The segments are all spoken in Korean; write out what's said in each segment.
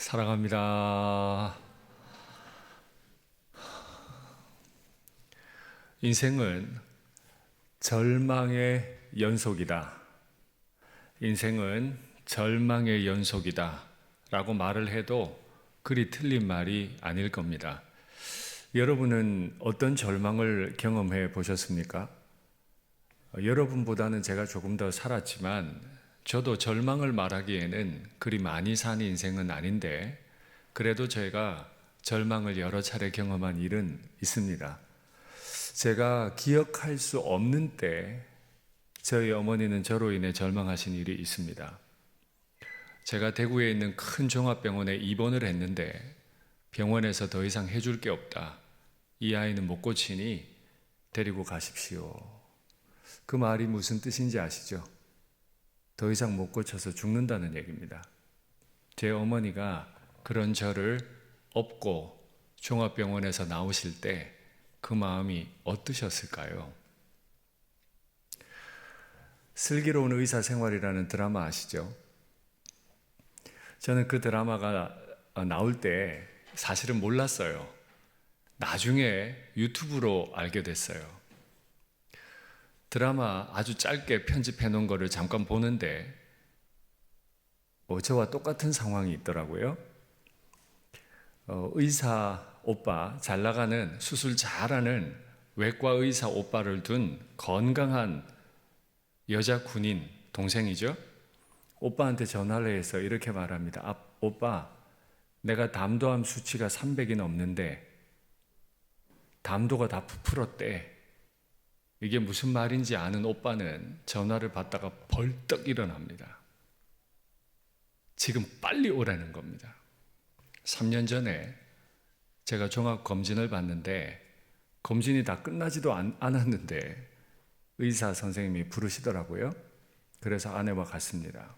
사랑합니다. 인생은 절망의 연속이다. 인생은 절망의 연속이다. 라고 말을 해도 그리 틀린 말이 아닐 겁니다. 여러분은 어떤 절망을 경험해 보셨습니까? 여러분보다는 제가 조금 더 살았지만 저도 절망을 말하기에는 그리 많이 산 인생은 아닌데 그래도 제가 절망을 여러 차례 경험한 일은 있습니다. 제가 기억할 수 없는 때 저희 어머니는 저로 인해 절망하신 일이 있습니다. 제가 대구에 있는 큰 종합병원에 입원을 했는데 병원에서 더 이상 해줄 게 없다. 이 아이는 못 고치니 데리고 가십시오. 그 말이 무슨 뜻인지 아시죠? 더 이상 못 고쳐서 죽는다는 얘기입니다. 제 어머니가 그런 저를 업고 종합병원에서 나오실 때 그 마음이 어떠셨을까요? 슬기로운 의사생활이라는 드라마 아시죠? 저는 그 드라마가 나올 때 사실은 몰랐어요. 나중에 유튜브로 알게 됐어요. 드라마 아주 짧게 편집해 놓은 거를 잠깐 보는데 저와 똑같은 상황이 있더라고요. 의사 오빠, 잘 나가는 수술 잘하는 외과 의사 오빠를 둔 건강한 여자 군인 동생이죠. 오빠한테 전화를 해서 이렇게 말합니다. 오빠, 내가 담도암 수치가 300이 넘는데 담도가 다 부풀었대. 이게 무슨 말인지 아는 오빠는 전화를 받다가 벌떡 일어납니다. 지금 빨리 오라는 겁니다. 3년 전에 제가 종합검진을 받는데 검진이 다 끝나지도 않았는데 의사 선생님이 부르시더라고요. 그래서 아내와 갔습니다.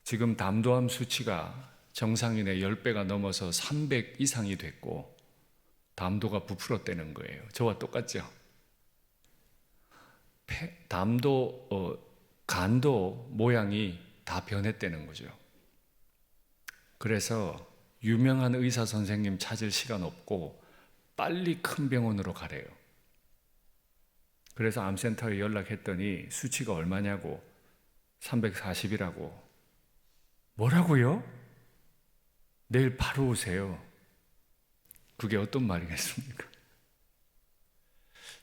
지금 담도암 수치가 정상인의 10배가 넘어서 300 이상이 됐고 담도가 부풀었다는 거예요. 저와 똑같죠? 간도 모양이 다 변했다는 거죠. 그래서 유명한 의사 선생님 찾을 시간 없고 빨리 큰 병원으로 가래요. 그래서 암센터에 연락했더니 수치가 얼마냐고 340이라고. 뭐라고요? 내일 바로 오세요. 그게 어떤 말이겠습니까?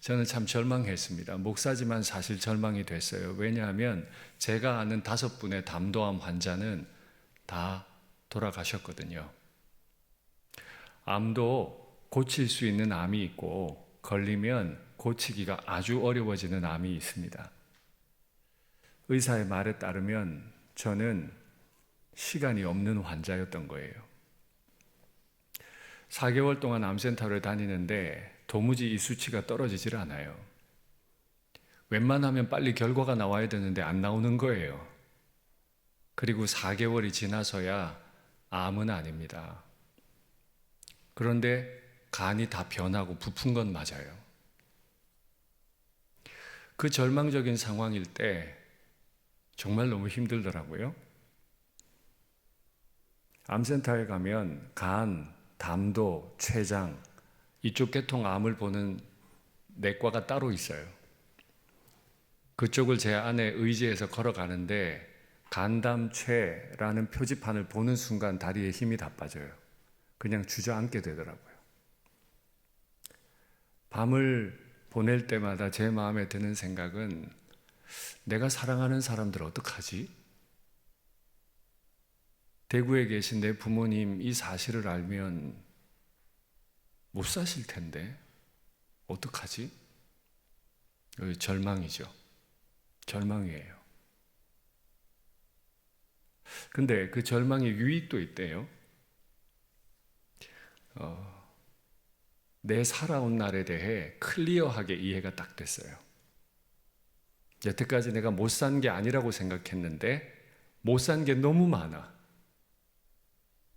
저는 참 절망했습니다. 목사지만 사실 절망이 됐어요. 왜냐하면 제가 아는 5분의 담도암 환자는 다 돌아가셨거든요. 암도 고칠 수 있는 암이 있고 걸리면 고치기가 아주 어려워지는 암이 있습니다. 의사의 말에 따르면 저는 시간이 없는 환자였던 거예요. 4개월 동안 암센터를 다니는데 도무지 이 수치가 떨어지질 않아요. 웬만하면 빨리 결과가 나와야 되는데 안 나오는 거예요. 그리고 4개월이 지나서야 암은 아닙니다. 그런데 간이 다 변하고 부푼 건 맞아요. 그 절망적인 상황일 때 정말 너무 힘들더라고요. 암센터에 가면 간, 담도, 췌장 이쪽 계통 암을 보는 내과가 따로 있어요. 그쪽을 제 아내 의지해서 걸어가는데 간담최라는 표지판을 보는 순간 다리에 힘이 다 빠져요. 그냥 주저앉게 되더라고요. 밤을 보낼 때마다 제 마음에 드는 생각은 내가 사랑하는 사람들 어떡하지? 대구에 계신 내 부모님 이 사실을 알면 못 사실 텐데 어떡하지? 절망이죠. 절망이에요. 근데 그 절망의 유익도 있대요. 내 살아온 날에 대해 클리어하게 이해가 딱 됐어요. 여태까지 내가 못 산 게 아니라고 생각했는데 못 산 게 너무 많아.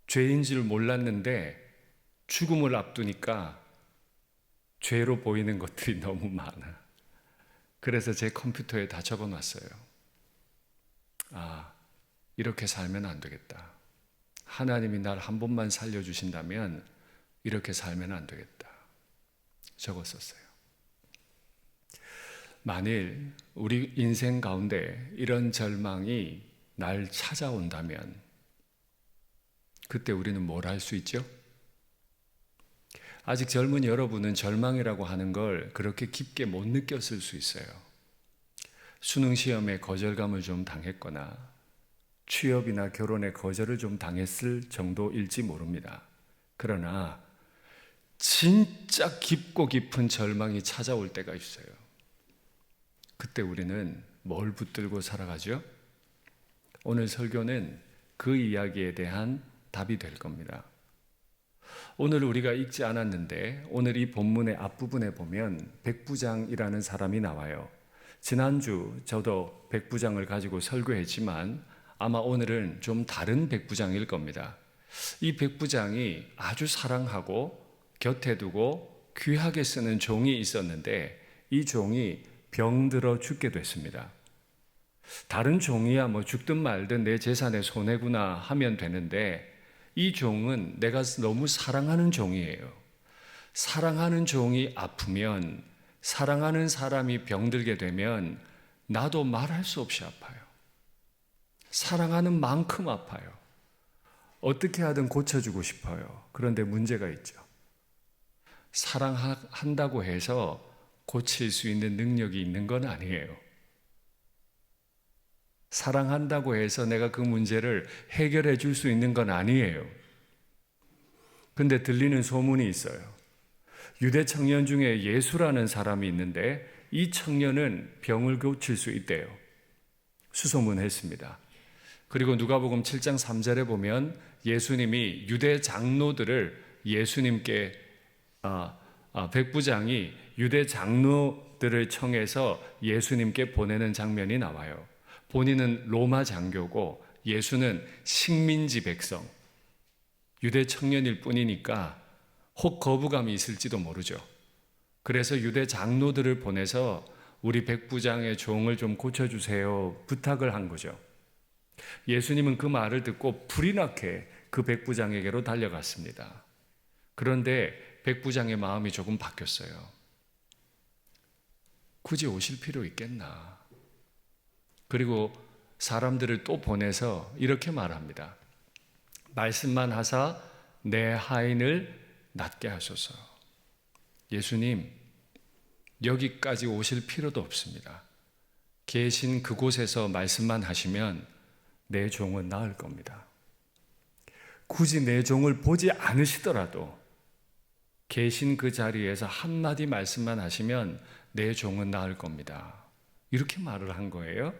죄인 줄 몰랐는데 죽음을 앞두니까 죄로 보이는 것들이 너무 많아. 그래서 제 컴퓨터에 다 적어놨어요. 이렇게 살면 안 되겠다. 하나님이 날 한 번만 살려주신다면 이렇게 살면 안 되겠다. 적었었어요. 만일 우리 인생 가운데 이런 절망이 날 찾아온다면 그때 우리는 뭘 할 수 있죠? 아직 젊은 여러분은 절망이라고 하는 걸 그렇게 깊게 못 느꼈을 수 있어요. 수능 시험에 거절감을 좀 당했거나 취업이나 결혼에 거절을 좀 당했을 정도일지 모릅니다. 그러나 진짜 깊고 깊은 절망이 찾아올 때가 있어요. 그때 우리는 뭘 붙들고 살아가죠? 오늘 설교는 그 이야기에 대한 답이 될 겁니다. 오늘 우리가 읽지 않았는데 오늘 이 본문의 앞부분에 보면 백부장이라는 사람이 나와요. 지난주 저도 백부장을 가지고 설교했지만 아마 오늘은 좀 다른 백부장일 겁니다. 이 백부장이 아주 사랑하고 곁에 두고 귀하게 쓰는 종이 있었는데 이 종이 병들어 죽게 됐습니다. 다른 종이야 뭐 죽든 말든 내 재산의 손해구나 하면 되는데 이 종은 내가 너무 사랑하는 종이에요. 사랑하는 종이 아프면, 사랑하는 사람이 병들게 되면 나도 말할 수 없이 아파요. 사랑하는 만큼 아파요. 어떻게 하든 고쳐주고 싶어요. 그런데 문제가 있죠. 사랑한다고 해서 고칠 수 있는 능력이 있는 건 아니에요. 사랑한다고 해서 내가 그 문제를 해결해 줄 수 있는 건 아니에요. 근데 들리는 소문이 있어요. 유대 청년 중에 예수라는 사람이 있는데 이 청년은 병을 고칠 수 있대요. 수소문했습니다. 그리고 누가복음 7장 3절에 보면 예수님이 유대 장로들을 예수님께 백부장이 유대 장로들을 청해서 예수님께 보내는 장면이 나와요. 본인은 로마 장교고 예수는 식민지 백성, 유대 청년일 뿐이니까 혹 거부감이 있을지도 모르죠. 그래서 유대 장로들을 보내서 우리 백부장의 종을 좀 고쳐주세요 부탁을 한 거죠. 예수님은 그 말을 듣고 불이 나게 그 백부장에게로 달려갔습니다. 그런데 백부장의 마음이 조금 바뀌었어요. 굳이 오실 필요 있겠나? 그리고 사람들을 또 보내서 이렇게 말합니다. 말씀만 하사 내 하인을 낫게 하소서. 예수님, 여기까지 오실 필요도 없습니다. 계신 그곳에서 말씀만 하시면 내 종은 나을 겁니다. 굳이 내 종을 보지 않으시더라도 계신 그 자리에서 한마디 말씀만 하시면 내 종은 나을 겁니다. 이렇게 말을 한 거예요.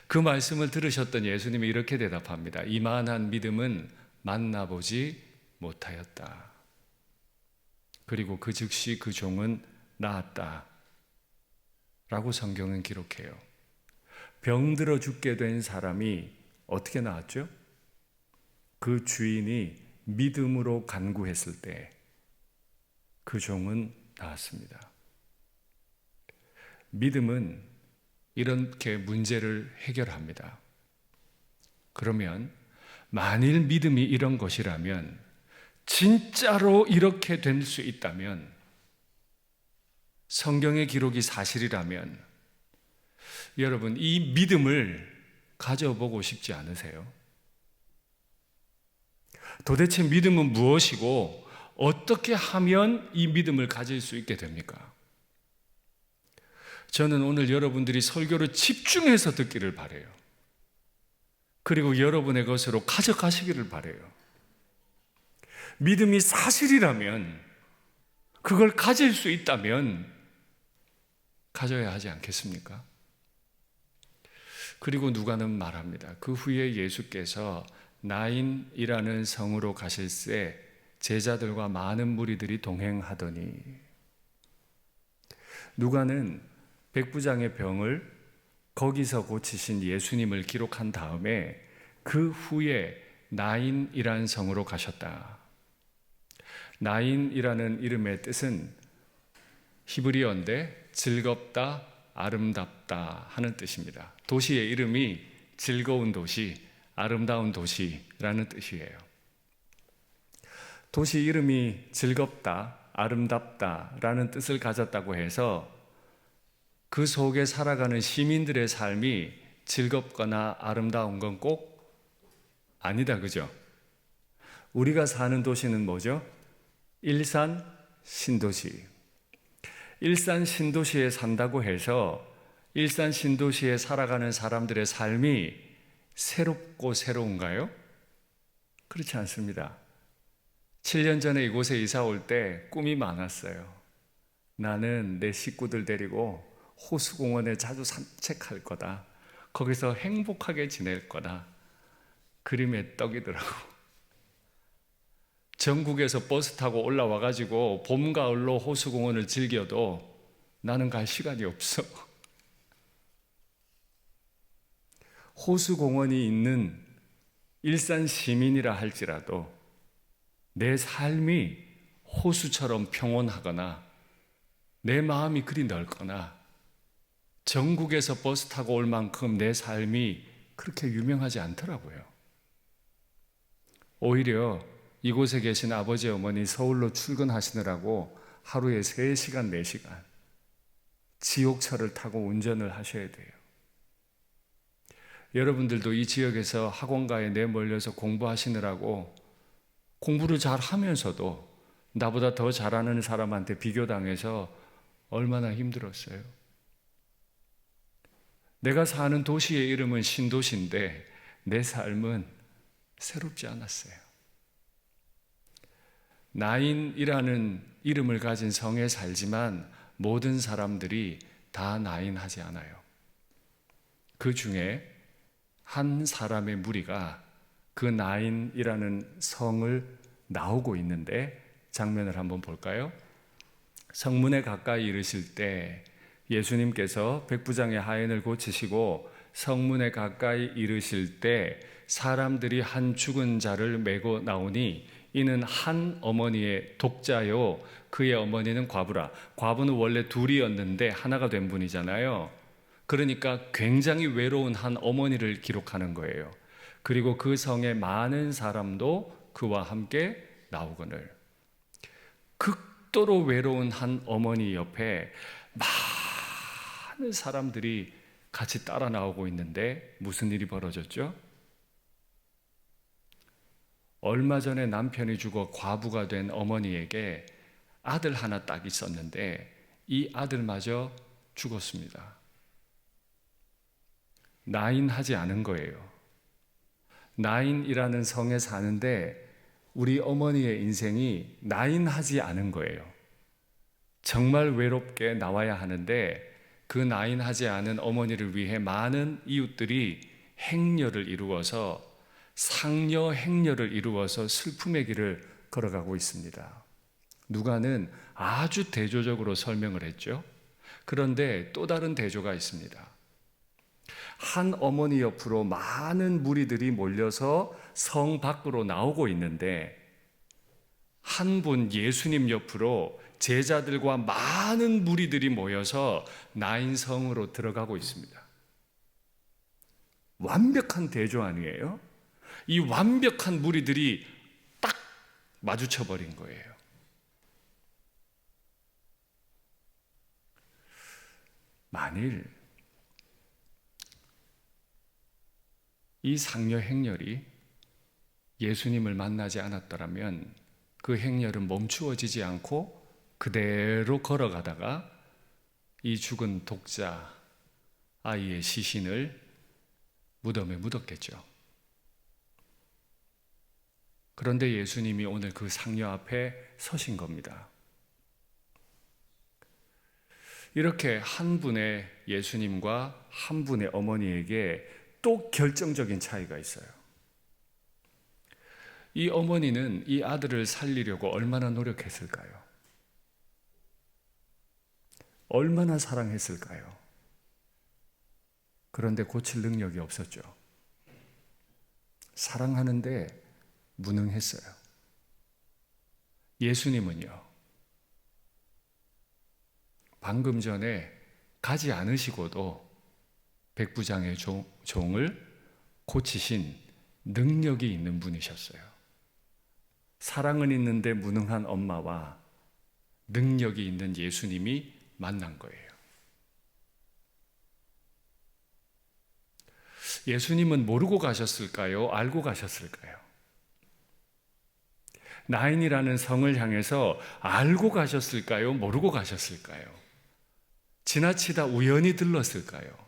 그 말씀을 들으셨던 예수님이 이렇게 대답합니다. 이만한 믿음은 만나보지 못하였다. 그리고 그 즉시 그 종은 나았다. 라고 성경은 기록해요. 병들어 죽게 된 사람이 어떻게 나았죠? 그 주인이 믿음으로 간구했을 때 그 종은 나았습니다. 믿음은 이렇게 문제를 해결합니다. 그러면 만일 믿음이 이런 것이라면, 진짜로 이렇게 될 수 있다면, 성경의 기록이 사실이라면 여러분 이 믿음을 가져보고 싶지 않으세요? 도대체 믿음은 무엇이고 어떻게 하면 이 믿음을 가질 수 있게 됩니까? 저는 오늘 여러분들이 설교를 집중해서 듣기를 바라요. 그리고 여러분의 것으로 가져가시기를 바라요. 믿음이 사실이라면, 그걸 가질 수 있다면 가져야 하지 않겠습니까? 그리고 누가는 말합니다. 그 후에 예수께서 나인이라는 성으로 가실새 제자들과 많은 무리들이 동행하더니, 누가는 백부장의 병을 거기서 고치신 예수님을 기록한 다음에 그 후에 나인이라는 성으로 가셨다. 나인이라는 이름의 뜻은 히브리어인데 즐겁다, 아름답다 하는 뜻입니다. 도시의 이름이 즐거운 도시, 아름다운 도시라는 뜻이에요. 도시 이름이 즐겁다, 아름답다라는 뜻을 가졌다고 해서 그 속에 살아가는 시민들의 삶이 즐겁거나 아름다운 건 꼭 아니다, 그죠? 우리가 사는 도시는 뭐죠? 일산 신도시. 일산 신도시에 산다고 해서 일산 신도시에 살아가는 사람들의 삶이 새롭고 새로운가요? 그렇지 않습니다. 7년 전에 이곳에 이사 올 때 꿈이 많았어요. 나는 내 식구들 데리고 호수공원에 자주 산책할 거다. 거기서 행복하게 지낼 거다. 그림의 떡이더라고. 전국에서 버스 타고 올라와가지고 봄, 가을로 호수공원을 즐겨도 나는 갈 시간이 없어. 호수공원이 있는 일산 시민이라 할지라도 내 삶이 호수처럼 평온하거나 내 마음이 그리 넓거나 전국에서 버스 타고 올 만큼 내 삶이 그렇게 유명하지 않더라고요. 오히려 이곳에 계신 아버지 어머니 서울로 출근하시느라고 하루에 3시간, 4시간 지옥철을 타고 운전을 하셔야 돼요. 여러분들도 이 지역에서 학원가에 내몰려서 공부하시느라고 공부를 잘 하면서도 나보다 더 잘하는 사람한테 비교당해서 얼마나 힘들었어요. 내가 사는 도시의 이름은 신도시인데 내 삶은 새롭지 않았어요. 나인이라는 이름을 가진 성에 살지만 모든 사람들이 다 나인하지 않아요. 그 중에 한 사람의 무리가 그 나인이라는 성을 나오고 있는데 장면을 한번 볼까요? 성문에 가까이 이르실 때 예수님께서 백부장의 하인을 고치시고 성문에 가까이 이르실 때 사람들이 한 죽은 자를 메고 나오니 이는 한 어머니의 독자요 그의 어머니는 과부라. 과부는 원래 둘이었는데 하나가 된 분이잖아요. 그러니까 굉장히 외로운 한 어머니를 기록하는 거예요. 그리고 그 성에 많은 사람도 그와 함께 나오거늘. 극도로 외로운 한 어머니 옆에 많은 사람들이 같이 따라 나오고 있는데 무슨 일이 벌어졌죠? 얼마 전에 남편이 죽어 과부가 된 어머니에게 아들 하나 딱 있었는데 이 아들마저 죽었습니다. 나인하지 않은 거예요. 나인이라는 성에 사는데 우리 어머니의 인생이 나인하지 않은 거예요. 정말 외롭게 나와야 하는데 그 나인하지 않은 어머니를 위해 많은 이웃들이 행렬을 이루어서 상여 행렬을 이루어서 슬픔의 길을 걸어가고 있습니다. 누가는 아주 대조적으로 설명을 했죠. 그런데 또 다른 대조가 있습니다. 한 어머니 옆으로 많은 무리들이 몰려서 성 밖으로 나오고 있는데 한 분 예수님 옆으로 제자들과 많은 무리들이 모여서 나인성으로 들어가고 있습니다. 완벽한 대조 아니에요? 이 완벽한 무리들이 딱 마주쳐버린 거예요. 만일 이 상여 행렬이 예수님을 만나지 않았더라면 그 행렬은 멈추어지지 않고 그대로 걸어가다가 이 죽은 독자 아이의 시신을 무덤에 묻었겠죠. 그런데 예수님이 오늘 그 상여 앞에 서신 겁니다. 이렇게 한 분의 예수님과 한 분의 어머니에게 또 결정적인 차이가 있어요. 이 어머니는 이 아들을 살리려고 얼마나 노력했을까요? 얼마나 사랑했을까요? 그런데 고칠 능력이 없었죠. 사랑하는데 무능했어요. 예수님은요, 방금 전에 가지 않으시고도 백부장의 종을 고치신 능력이 있는 분이셨어요. 사랑은 있는데 무능한 엄마와 능력이 있는 예수님이 만난 거예요. 예수님은 모르고 가셨을까요? 알고 가셨을까요? 나인이라는 성을 향해서 알고 가셨을까요? 모르고 가셨을까요? 지나치다 우연히 들렀을까요?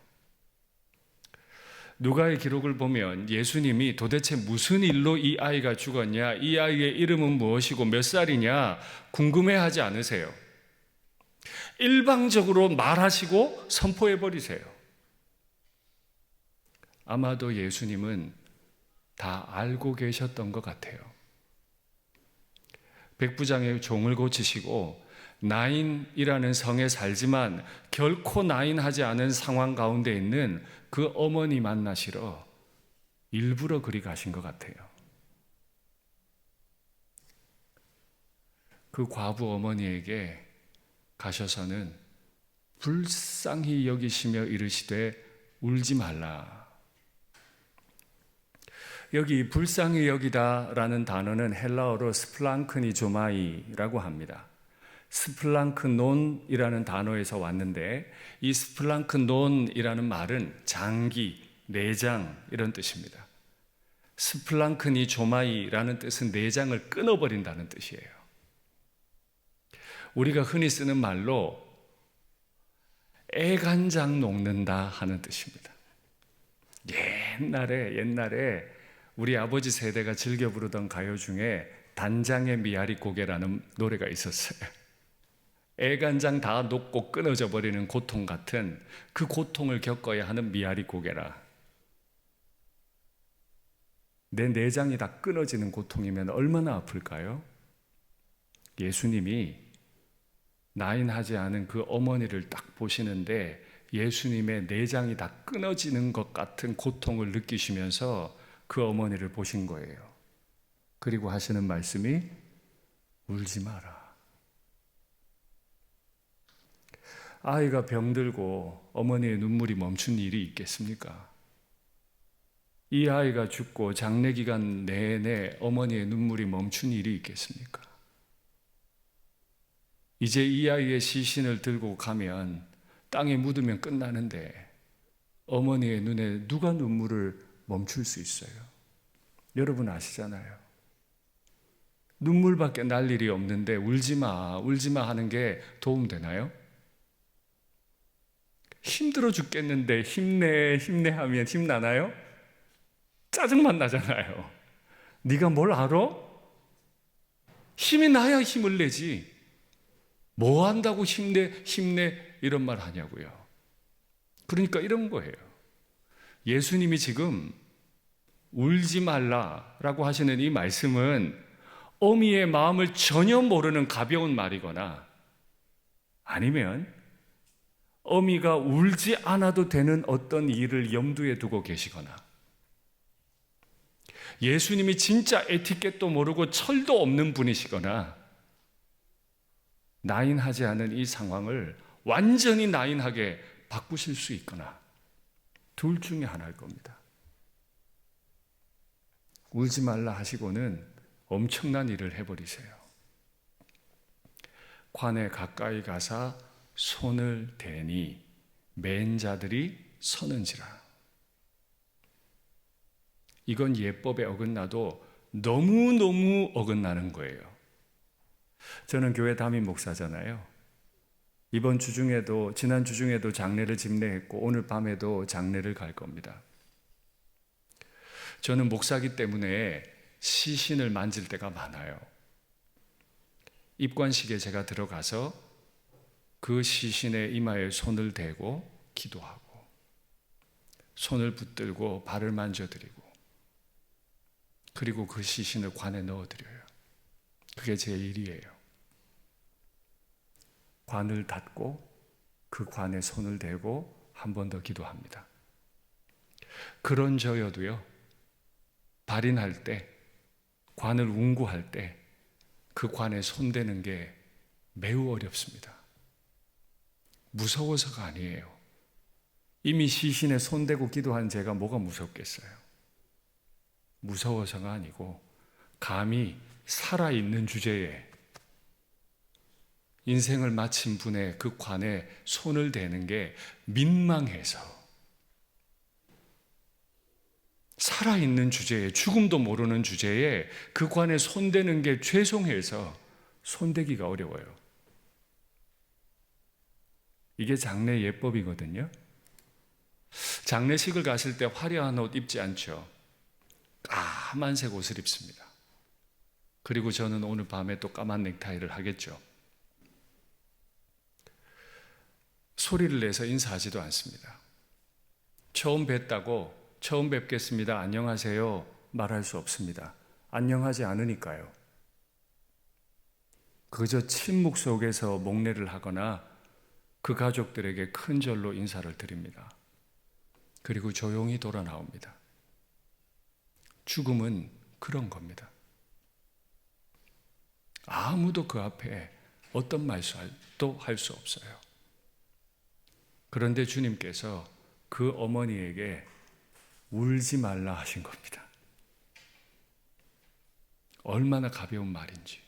누가의 기록을 보면 예수님이 도대체 무슨 일로 이 아이가 죽었냐, 이 아이의 이름은 무엇이고 몇 살이냐 궁금해하지 않으세요. 일방적으로 말하시고 선포해버리세요. 아마도 예수님은 다 알고 계셨던 것 같아요. 백부장의 종을 고치시고 나인이라는 성에 살지만 결코 나인하지 않은 상황 가운데 있는 그 어머니 만나시러 일부러 그리 가신 것 같아요. 그 과부 어머니에게 가셔서는 불쌍히 여기시며 이르시되 울지 말라. 여기 불쌍히 여기다라는 단어는 헬라어로 스플랑크니조마이라고 합니다. 스플랑크논이라는 단어에서 왔는데 이 스플랑크논이라는 말은 장기, 내장 이런 뜻입니다. 스플랑크니조마이라는 뜻은 내장을 끊어버린다는 뜻이에요. 우리가 흔히 쓰는 말로 애간장 녹는다 하는 뜻입니다. 옛날에 우리 아버지 세대가 즐겨 부르던 가요 중에 단장의 미아리 고개라는 노래가 있었어요. 애간장 다 녹고 끊어져 버리는 고통 같은 그 고통을 겪어야 하는 미아리 고개라. 내 내장이 다 끊어지는 고통이면 얼마나 아플까요? 예수님이 나인하지 않은 그 어머니를 딱 보시는데 예수님의 내장이 다 끊어지는 것 같은 고통을 느끼시면서 그 어머니를 보신 거예요. 그리고 하시는 말씀이 울지 마라. 아이가 병들고 어머니의 눈물이 멈춘 일이 있겠습니까? 이 아이가 죽고 장례 기간 내내 어머니의 눈물이 멈춘 일이 있겠습니까? 이제 이 아이의 시신을 들고 가면 땅에 묻으면 끝나는데 어머니의 눈에 누가 눈물을 멈출 수 있어요? 여러분 아시잖아요. 눈물밖에 날 일이 없는데 울지 마 하는 게 도움되나요? 힘들어 죽겠는데 힘내 하면 힘나나요? 짜증만 나잖아요. 네가 뭘 알아? 힘이 나야 힘을 내지. 뭐 한다고 힘내 이런 말 하냐고요. 그러니까 이런 거예요. 예수님이 지금 울지 말라라고 하시는 이 말씀은 어미의 마음을 전혀 모르는 가벼운 말이거나 아니면 어미가 울지 않아도 되는 어떤 일을 염두에 두고 계시거나 예수님이 진짜 에티켓도 모르고 철도 없는 분이시거나 나인하지 않은 이 상황을 완전히 나인하게 바꾸실 수 있거나 둘 중에 하나일 겁니다. 울지 말라 하시고는 엄청난 일을 해버리세요. 관에 가까이 가사 손을 대니 맨 자들이 서는지라. 이건 예법에 어긋나도 너무너무 어긋나는 거예요. 저는 교회 담임 목사잖아요. 이번 주 중에도 지난 주 중에도 장례를 집례했고 오늘 밤에도 장례를 갈 겁니다. 저는 목사기 때문에 시신을 만질 때가 많아요. 입관식에 제가 들어가서 그 시신의 이마에 손을 대고 기도하고 손을 붙들고 발을 만져드리고 그리고 그 시신을 관에 넣어드려요. 그게 제 일이에요. 관을 닫고 그 관에 손을 대고 한 번 더 기도합니다. 그런 저여도요, 발인할 때, 관을 운구할 때 그 관에 손대는 게 매우 어렵습니다. 무서워서가 아니에요. 이미 시신에 손대고 기도한 제가 뭐가 무섭겠어요. 무서워서가 아니고 감히 살아있는 주제에 인생을 마친 분의 그 관에 손을 대는 게 민망해서, 살아있는 주제에, 죽음도 모르는 주제에 그 관에 손대는 게 죄송해서 손대기가 어려워요. 이게 장례 예법이거든요. 장례식을 가실 때 화려한 옷 입지 않죠. 까만색 옷을 입습니다. 그리고 저는 오늘 밤에 또 까만 넥타이를 하겠죠. 소리를 내서 인사하지도 않습니다. 처음 뵀다고 처음 뵙겠습니다, 안녕하세요 말할 수 없습니다. 안녕하지 않으니까요. 그저 침묵 속에서 목례를 하거나 그 가족들에게 큰 절로 인사를 드립니다. 그리고 조용히 돌아 나옵니다. 죽음은 그런 겁니다. 아무도 그 앞에 어떤 말도 할 수 없어요. 그런데 주님께서 그 어머니에게 울지 말라 하신 겁니다. 얼마나 가벼운 말인지.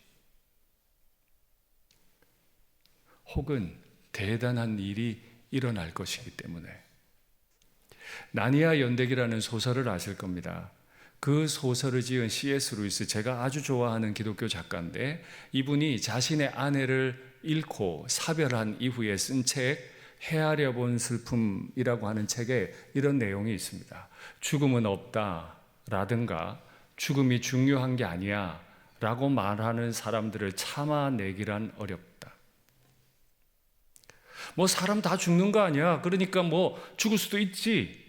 혹은 대단한 일이 일어날 것이기 때문에. 나니아 연대기라는 소설을 아실 겁니다. 그 소설을 지은 C.S. 루이스, 제가 아주 좋아하는 기독교 작가인데, 이분이 자신의 아내를 잃고 사별한 이후에 쓴 책 헤아려 본 슬픔이라고 하는 책에 이런 내용이 있습니다. 죽음은 없다 라든가 죽음이 중요한 게 아니야 라고 말하는 사람들을 참아내기란 어렵다. 뭐 사람 다 죽는 거 아니야, 그러니까 뭐 죽을 수도 있지,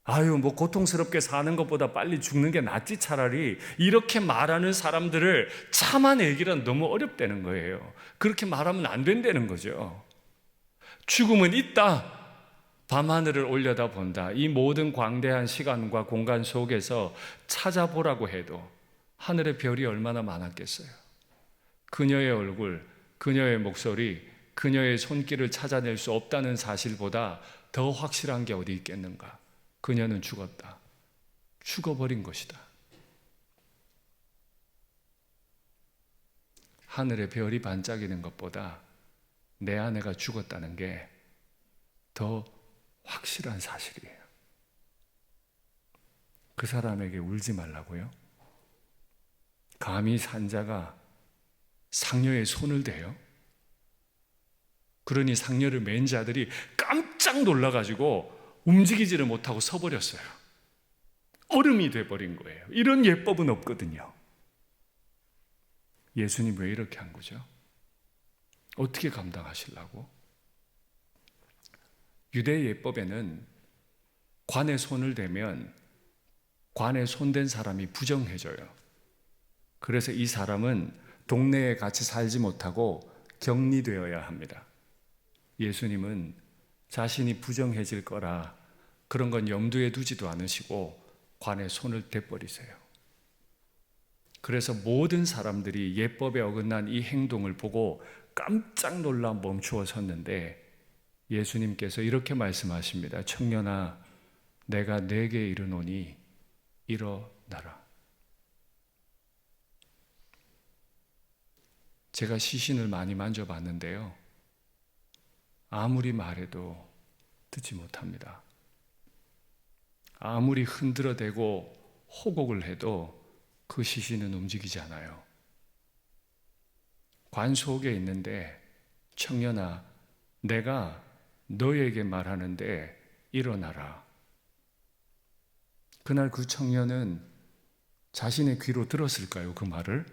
아유 뭐 고통스럽게 사는 것보다 빨리 죽는 게 낫지 차라리, 이렇게 말하는 사람들을 참아내기란 너무 어렵다는 거예요. 그렇게 말하면 안 된다는 거죠. 죽음은 있다. 밤하늘을 올려다 본다. 이 모든 광대한 시간과 공간 속에서 찾아보라고 해도 하늘의 별이 얼마나 많았겠어요. 그녀의 얼굴, 그녀의 목소리, 그녀의 손길을 찾아낼 수 없다는 사실보다 더 확실한 게 어디 있겠는가. 그녀는 죽었다. 죽어버린 것이다. 하늘의 별이 반짝이는 것보다 내 아내가 죽었다는 게 더 확실한 사실이에요. 그 사람에게 울지 말라고요? 감히 산자가 상녀의 손을 대요? 그러니 상녀를 맨 자들이 깜짝 놀라가지고 움직이지를 못하고 서버렸어요. 얼음이 돼버린 거예요. 이런 예법은 없거든요. 예수님 왜 이렇게 한 거죠? 어떻게 감당하시려고? 유대 예법에는 관에 손을 대면 관에 손댄 사람이 부정해져요. 그래서 이 사람은 동네에 같이 살지 못하고 격리되어야 합니다. 예수님은 자신이 부정해질 거라 그런 건 염두에 두지도 않으시고 관에 손을 대버리세요. 그래서 모든 사람들이 예법에 어긋난 이 행동을 보고 깜짝 놀라 멈추어 섰는데, 예수님께서 이렇게 말씀하십니다. 청년아, 내가 네게 이르노니 일어나라. 제가 시신을 많이 만져봤는데요, 아무리 말해도 듣지 못합니다. 아무리 흔들어대고 호곡을 해도 그 시신은 움직이지 않아요. 관 속에 있는데, 청년아, 내가 너에게 말하는데 일어나라. 그날 그 청년은 자신의 귀로 들었을까요? 그 말을?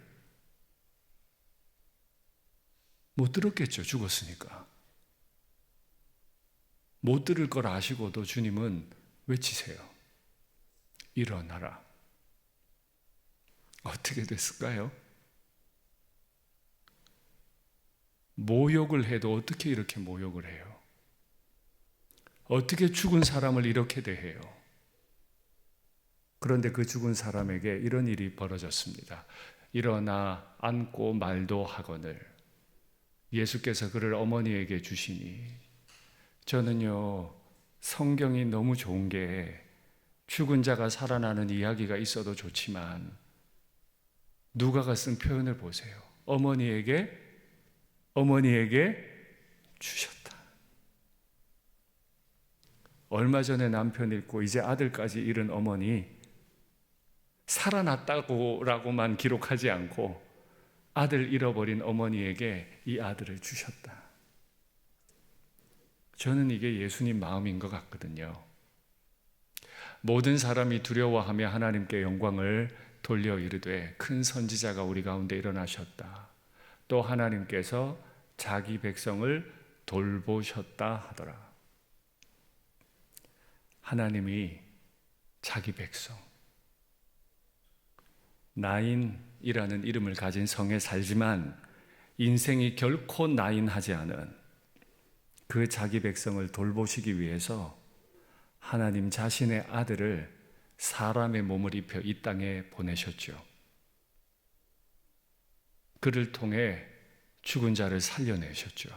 못 들었겠죠. 죽었으니까. 못 들을 걸 아시고도 주님은 외치세요. 일어나라. 어떻게 됐을까요? 모욕을 해도 어떻게 이렇게 모욕을 해요? 어떻게 죽은 사람을 이렇게 대해요? 그런데 그 죽은 사람에게 이런 일이 벌어졌습니다. 일어나 앉고 말도 하거늘. 예수께서 그를 어머니에게 주시니, 저는요 성경이 너무 좋은 게 죽은 자가 살아나는 이야기가 있어도 좋지만 누가가 쓴 표현을 보세요. 어머니에게 주셨다. 얼마 전에 남편 잃고 이제 아들까지 잃은 어머니, 살아났다고라고만 기록하지 않고 아들 잃어버린 어머니에게 이 아들을 주셨다. 저는 이게 예수님 마음인 것 같거든요. 모든 사람이 두려워하며 하나님께 영광을 돌려 이르되 큰 선지자가 우리 가운데 일어나셨다. 또 하나님께서 자기 백성을 돌보셨다 하더라. 하나님이 자기 백성, 나인이라는 이름을 가진 성에 살지만 인생이 결코 나인하지 않은 그 자기 백성을 돌보시기 위해서 하나님 자신의 아들을 사람의 몸을 입혀 이 땅에 보내셨죠. 그를 통해 죽은 자를 살려내셨죠.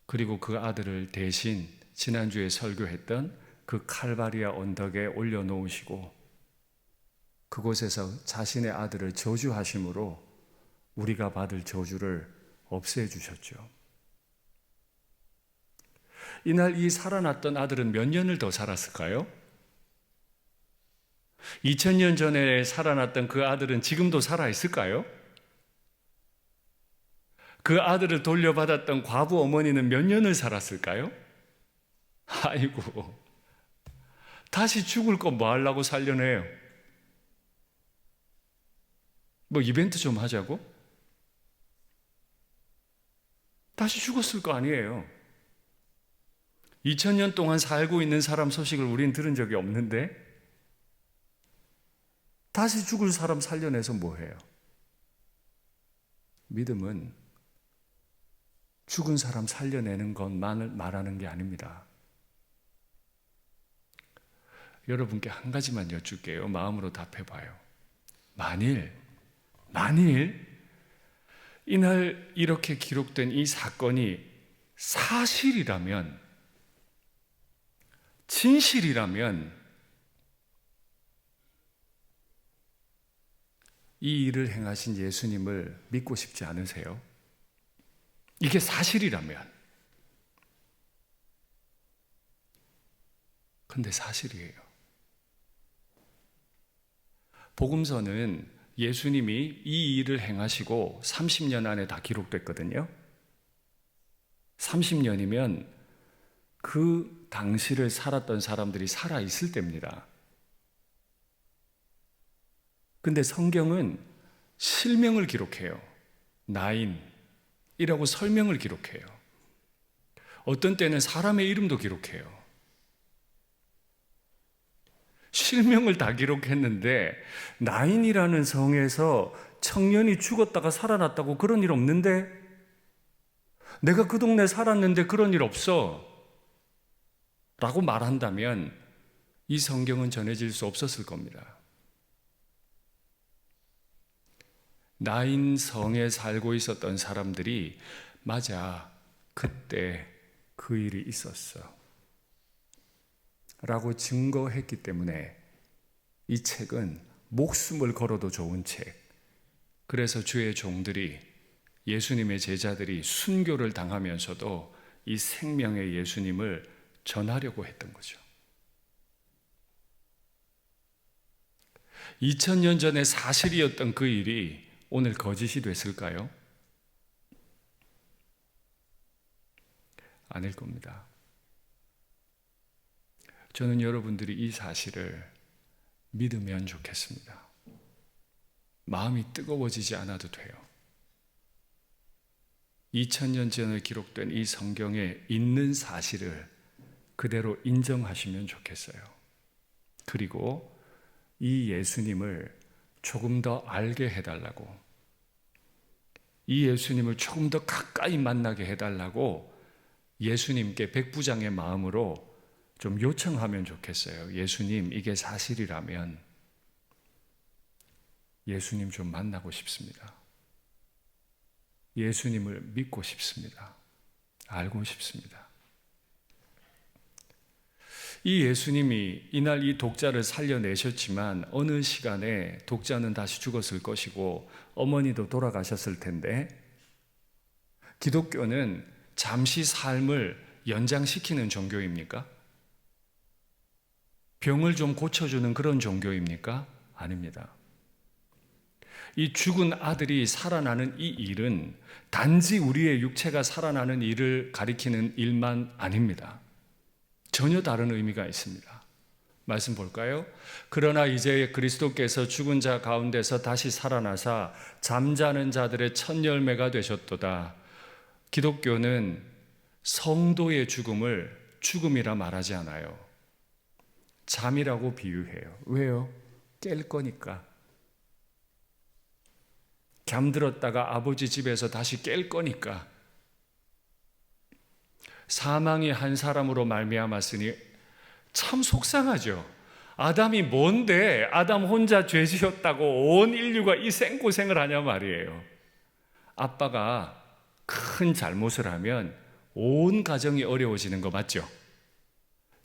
그리고 그 아들을 대신 지난주에 설교했던 그 칼바리아 언덕에 올려놓으시고 그곳에서 자신의 아들을 저주하심으로 우리가 받을 저주를 없애주셨죠. 이날 이 살아났던 아들은 몇 년을 더 살았을까요? 2000년 전에 살아났던 그 아들은 지금도 살아있을까요? 그 아들을 돌려받았던 과부 어머니는 몇 년을 살았을까요? 아이고, 다시 죽을 거 뭐 하려고 살려내요? 뭐 이벤트 좀 하자고? 다시 죽었을 거 아니에요. 2000년 동안 살고 있는 사람 소식을 우린 들은 적이 없는데 다시 죽을 사람 살려내서 뭐해요? 믿음은 죽은 사람 살려내는 것만을 말하는 게 아닙니다. 여러분께 한 가지만 여쭐게요. 마음으로 답해봐요. 만일 이날 이렇게 기록된 이 사건이 사실이라면, 진실이라면 이 일을 행하신 예수님을 믿고 싶지 않으세요? 이게 사실이라면. 근데 사실이에요. 복음서는 예수님이 이 일을 행하시고 30년 안에 다 기록됐거든요. 30년이면 그 당시를 살았던 사람들이 살아있을 때입니다. 근데 성경은 실명을 기록해요. 나인이라고 설명을 기록해요. 어떤 때는 사람의 이름도 기록해요. 실명을 다 기록했는데 나인이라는 성에서 청년이 죽었다가 살아났다고 그런 일 없는데? 내가 그 동네 살았는데 그런 일 없어 라고 말한다면 이 성경은 전해질 수 없었을 겁니다. 나인 성에 살고 있었던 사람들이 맞아, 그때 그 일이 있었어 라고 증거했기 때문에 이 책은 목숨을 걸어도 좋은 책. 그래서 주의 종들이, 예수님의 제자들이 순교를 당하면서도 이 생명의 예수님을 전하려고 했던 거죠. 2000년 전에 사실이었던 그 일이 오늘 거짓이 됐을까요? 아닐 겁니다. 저는 여러분들이 이 사실을 믿으면 좋겠습니다. 마음이 뜨거워지지 않아도 돼요. 2000년 전에 기록된 이 성경에 있는 사실을 그대로 인정하시면 좋겠어요. 그리고 이 예수님을 조금 더 알게 해달라고, 이 예수님을 조금 더 가까이 만나게 해달라고 예수님께 백부장의 마음으로 좀 요청하면 좋겠어요. 예수님, 이게 사실이라면 예수님 좀 만나고 싶습니다. 예수님을 믿고 싶습니다. 알고 싶습니다. 이 예수님이 이날 이 독자를 살려내셨지만 어느 시간에 독자는 다시 죽었을 것이고 어머니도 돌아가셨을 텐데, 기독교는 잠시 삶을 연장시키는 종교입니까? 병을 좀 고쳐주는 그런 종교입니까? 아닙니다. 이 죽은 아들이 살아나는 이 일은 단지 우리의 육체가 살아나는 일을 가리키는 일만 아닙니다. 전혀 다른 의미가 있습니다. 말씀 볼까요? 그러나 이제 그리스도께서 죽은 자 가운데서 다시 살아나사 잠자는 자들의 첫 열매가 되셨도다. 기독교는 성도의 죽음을 죽음이라 말하지 않아요. 잠이라고 비유해요. 왜요? 깰 거니까. 잠들었다가 아버지 집에서 다시 깰 거니까. 사망이 한 사람으로 말미암았으니 참 속상하죠. 아담이 뭔데 아담 혼자 죄 지었다고 온 인류가 이 생고생을 하냐 말이에요. 아빠가 큰 잘못을 하면 온 가정이 어려워지는 거 맞죠?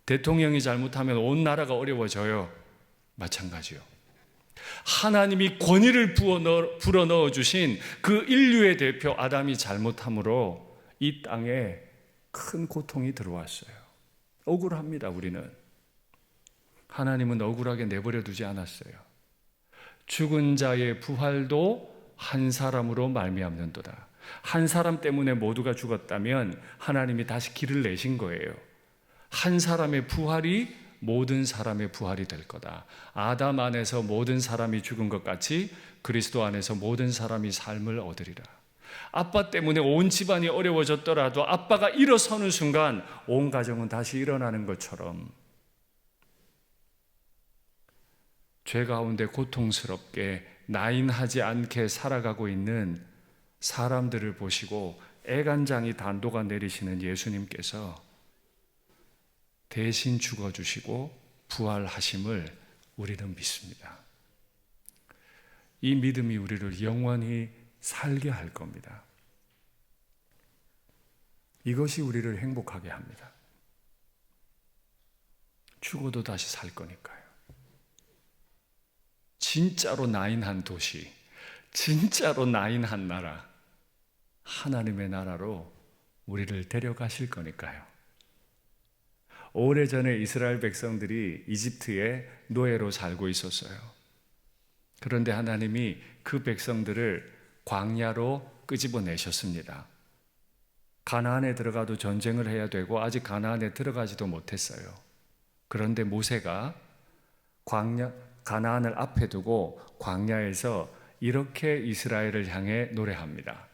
대통령이 잘못하면 온 나라가 어려워져요. 마찬가지요. 하나님이 권위를 불어넣어 주신 그 인류의 대표 아담이 잘못함으로 이 땅에 큰 고통이 들어왔어요. 억울합니다, 우리는. 하나님은 억울하게 내버려 두지 않았어요. 죽은 자의 부활도 한 사람으로 말미암는도다. 한 사람 때문에 모두가 죽었다면 하나님이 다시 길을 내신 거예요. 한 사람의 부활이 모든 사람의 부활이 될 거다. 아담 안에서 모든 사람이 죽은 것 같이 그리스도 안에서 모든 사람이 삶을 얻으리라. 아빠 때문에 온 집안이 어려워졌더라도 아빠가 일어서는 순간 온 가정은 다시 일어나는 것처럼 죄 가운데 고통스럽게 나인하지 않게 살아가고 있는 사람들을 보시고 애간장이 단도가 내리시는 예수님께서 대신 죽어주시고 부활하심을 우리는 믿습니다. 이 믿음이 우리를 영원히 살게 할 겁니다. 이것이 우리를 행복하게 합니다. 죽어도 다시 살 거니까요. 진짜로 나인한 도시, 진짜로 나인한 나라, 하나님의 나라로 우리를 데려가실 거니까요. 오래전에 이스라엘 백성들이 이집트에 노예로 살고 있었어요. 그런데 하나님이 그 백성들을 광야로 끄집어내셨습니다. 가나안에 들어가도 전쟁을 해야 되고 아직 가나안에 들어가지도 못했어요. 그런데 모세가 가나안을 앞에 두고 광야에서 이렇게 이스라엘을 향해 노래합니다.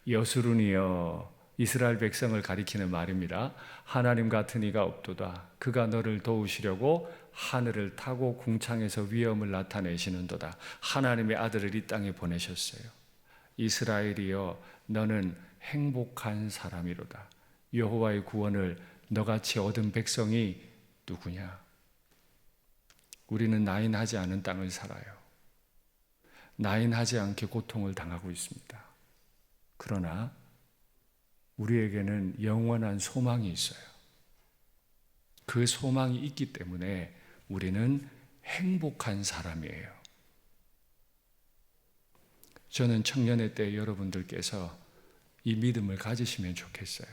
여수run이여, 이스라엘 백성을 가리키는 말입니다. 하나님 같은 이가 없도다. 그가 너를 도우시려고 하늘을 타고 궁창에서 위엄을 나타내시는도다. 하나님의 아들을 이 땅에 보내셨어요. 이스라엘이여, 너는 행복한 사람이로다. 여호와의 구원을 너같이 얻은 백성이 누구냐? 우리는 나인하지 않은 땅을 살아요. 나인하지 않게 고통을 당하고 있습니다. 그러나 우리에게는 영원한 소망이 있어요. 그 소망이 있기 때문에 우리는 행복한 사람이에요. 저는 청년의 때 여러분들께서 이 믿음을 가지시면 좋겠어요.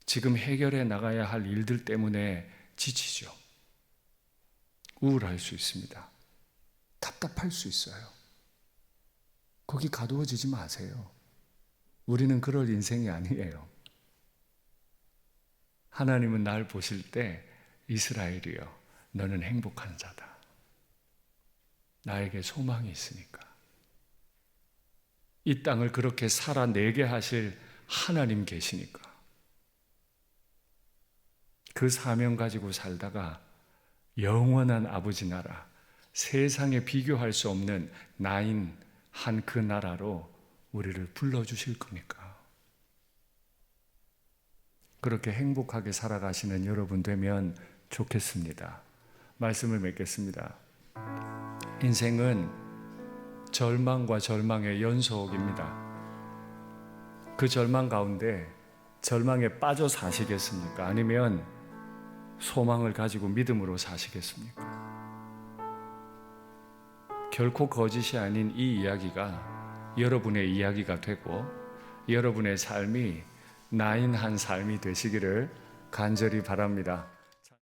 지금 해결해 나가야 할 일들 때문에 지치죠. 우울할 수 있습니다. 답답할 수 있어요. 거기 가두어지지 마세요. 우리는 그럴 인생이 아니에요. 하나님은 날 보실 때 이스라엘이여, 너는 행복한 자다. 나에게 소망이 있으니까. 이 땅을 그렇게 살아내게 하실 하나님 계시니까. 그 사명 가지고 살다가 영원한 아버지 나라, 세상에 비교할 수 없는 나인한 그 나라로 우리를 불러주실 거니까. 그렇게 행복하게 살아가시는 여러분 되면 좋겠습니다. 말씀을 맺겠습니다. 인생은 절망과 절망의 연속입니다. 그 절망 가운데 절망에 빠져 사시겠습니까? 아니면 소망을 가지고 믿음으로 사시겠습니까? 결코 거짓이 아닌 이 이야기가 여러분의 이야기가 되고 여러분의 삶이 나인 한 삶이 되시기를 간절히 바랍니다.